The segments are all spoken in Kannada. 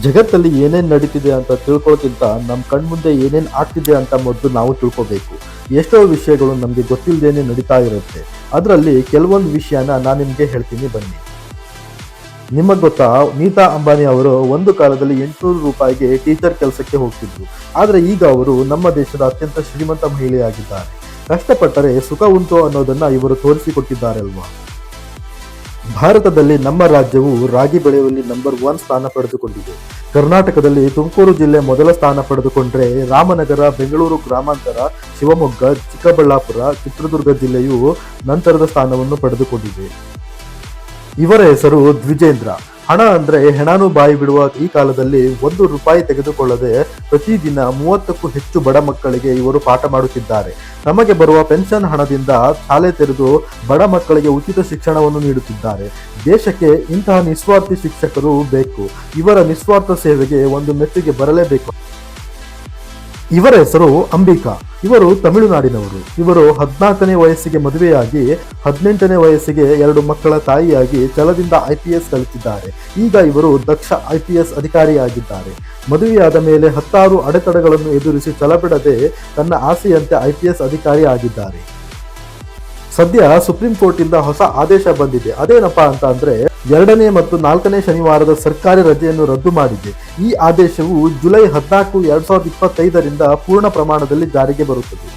ಜಗತ್ತಲ್ಲಿ ಏನೇನು ನಡೀತಿದೆ ಅಂತ ತಿಳ್ಕೊಳ್ಳೋಕ್ಕಿಂತ ನಮ್ಮ ಕಣ್ಮುಂದೆ ಏನೇನು ಆಗ್ತಿದೆ ಅಂತ ಮೊದಲು ನಾವು ತಿಳ್ಕೊಬೇಕು. ಎಷ್ಟೋ ವಿಷಯಗಳು ನಮಗೆ ಗೊತ್ತಿಲ್ಲದೇನೆ ನಡೀತಾ ಇರುತ್ತೆ. ಅದರಲ್ಲಿ ಕೆಲವೊಂದು ವಿಷಯನ ನಾನು ನಿಮಗೆ ಹೇಳ್ತೀನಿ ಬನ್ನಿ. ನಿಮಗೆ ಗೊತ್ತಾ, ನೀತಾ ಅಂಬಾನಿ ಅವರು ಒಂದು ಕಾಲದಲ್ಲಿ 800 ರೂಪಾಯಿಗೆ ಟೀಚರ್ ಕೆಲಸಕ್ಕೆ ಹೋಗ್ತಿದ್ರು. ಆದರೆ ಈಗ ಅವರು ನಮ್ಮ ದೇಶದ ಅತ್ಯಂತ ಶ್ರೀಮಂತ ಮಹಿಳೆಯಾಗಿದ್ದಾರೆ. ಕಷ್ಟಪಟ್ಟರೆ ಸುಖ ಉಂಟು ಅನ್ನೋದನ್ನ ಇವರು ತೋರಿಸಿಕೊಟ್ಟಿದ್ದಾರೆ ಅಲ್ವಾ. ಭಾರತದಲ್ಲಿ ನಮ್ಮ ರಾಜ್ಯವು ರಾಗಿ ಬೆಳೆಯುವಲ್ಲಿ ನಂಬರ್ 1 ಸ್ಥಾನ ಪಡೆದುಕೊಂಡಿದೆ. ಕರ್ನಾಟಕದಲ್ಲಿ ತುಮಕೂರು ಜಿಲ್ಲೆ ಮೊದಲ ಸ್ಥಾನ ಪಡೆದುಕೊಂಡ್ರೆ, ರಾಮನಗರ, ಬೆಂಗಳೂರು ಗ್ರಾಮಾಂತರ, ಶಿವಮೊಗ್ಗ, ಚಿಕ್ಕಬಳ್ಳಾಪುರ, ಚಿತ್ರದುರ್ಗ ಜಿಲ್ಲೆಯು ನಂತರದ ಸ್ಥಾನವನ್ನು ಪಡೆದುಕೊಂಡಿದೆ. ಇವರ ಹೆಸರು ದ್ವಿಜೇಂದ್ರ. ಹಣ ಅಂದ್ರೆ ಹೆಣಾನು ಬಾಯಿ ಬಿಡುವ ಈ ಕಾಲದಲ್ಲಿ 1 ರೂಪಾಯಿ ತೆಗೆದುಕೊಳ್ಳದೆ ಪ್ರತಿದಿನ 30ಕ್ಕೂ ಹೆಚ್ಚು ಬಡ ಮಕ್ಕಳಿಗೆ ಇವರು ಪಾಠ ಮಾಡುತ್ತಿದ್ದಾರೆ. ನಮಗೆ ಬರುವ ಪೆನ್ಷನ್ ಹಣದಿಂದ ಶಾಲೆ ತೆರೆದು ಬಡ ಮಕ್ಕಳಿಗೆ ಉಚಿತ ಶಿಕ್ಷಣವನ್ನು ನೀಡುತ್ತಿದ್ದಾರೆ. ದೇಶಕ್ಕೆ ಇಂತಹ ನಿಸ್ವಾರ್ಥಿ ಶಿಕ್ಷಕರು ಬೇಕು. ಇವರ ನಿಸ್ವಾರ್ಥ ಸೇವೆಗೆ ಒಂದು ಮೆಚ್ಚುಗೆ ಬರಲೇಬೇಕು. ಇವರ ಹೆಸರು ಅಂಬಿಕಾ. ಇವರು ತಮಿಳುನಾಡಿನವರು. ಇವರು 14ನೇ ವಯಸ್ಸಿಗೆ ಮದುವೆಯಾಗಿ 18ನೇ ವಯಸ್ಸಿಗೆ 2 ಮಕ್ಕಳ ತಾಯಿಯಾಗಿ ಛಲದಿಂದ IPS ಕಲಿತಿದ್ದಾರೆ. ಈಗ ಇವರು ದಕ್ಷ IPS ಅಧಿಕಾರಿಯಾಗಿದ್ದಾರೆ. ಮದುವೆಯಾದ ಮೇಲೆ 16 ಅಡೆತಡೆಗಳನ್ನು ಎದುರಿಸಿ ಛಲಬಿಡದೆ ತನ್ನ ಆಸೆಯಂತೆ IPS ಅಧಿಕಾರಿ ಆಗಿದ್ದಾರೆ. ಸದ್ಯ ಸುಪ್ರೀಂ ಕೋರ್ಟ್ ಇಂದ ಹೊಸ ಆದೇಶ ಬಂದಿದೆ. ಅದೇನಪ್ಪಾ ಅಂತ ಅಂದ್ರೆ 2ನೇ ಮತ್ತು 4ನೇ ಶನಿವಾರದ ಸರ್ಕಾರಿ ರಜೆಯನ್ನು ರದ್ದು ಮಾಡಿದೆ. ಈ ಆದೇಶವು ಜುಲೈ 14, 2025ರಿಂದ ಪೂರ್ಣ ಪ್ರಮಾಣದಲ್ಲಿ ಜಾರಿಗೆ ಬರುತ್ತದೆ.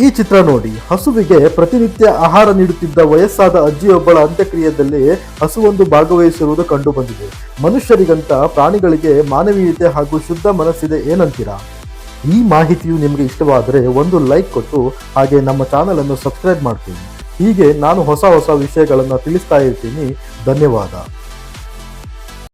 ಈ ಚಿತ್ರ ನೋಡಿ. ಹಸುವಿಗೆ ಪ್ರತಿನಿತ್ಯ ಆಹಾರ ನೀಡುತ್ತಿದ್ದ ವಯಸ್ಸಾದ ಅಜ್ಜಿಯೊಬ್ಬಳ ಅಂತ್ಯಕ್ರಿಯೆಯಲ್ಲಿ ಹಸುವೊಂದು ಭಾಗವಹಿಸಿರುವುದು ಕಂಡು ಬಂದಿದೆ. ಮನುಷ್ಯರಿಗಂತ ಪ್ರಾಣಿಗಳಿಗೆ ಮಾನವೀಯತೆ ಹಾಗೂ ಶುದ್ಧ ಮನಸ್ಸಿದೆ, ಏನಂತೀರಾ? ಈ ಮಾಹಿತಿಯು ನಿಮಗೆ ಇಷ್ಟವಾದರೆ ಒಂದು ಲೈಕ್ ಕೊಟ್ಟು ಹಾಗೆ ನಮ್ಮ ಚಾನಲ್ ಅನ್ನು ಸಬ್ಸ್ಕ್ರೈಬ್ ಮಾಡ್ತೀನಿ. ಹೀಗೆ ನಾನು ಹೊಸ ವಿಷಯಗಳನ್ನು ತಿಳಿಸ್ತಾ ಇರ್ತೀನಿ. ಧನ್ಯವಾದ.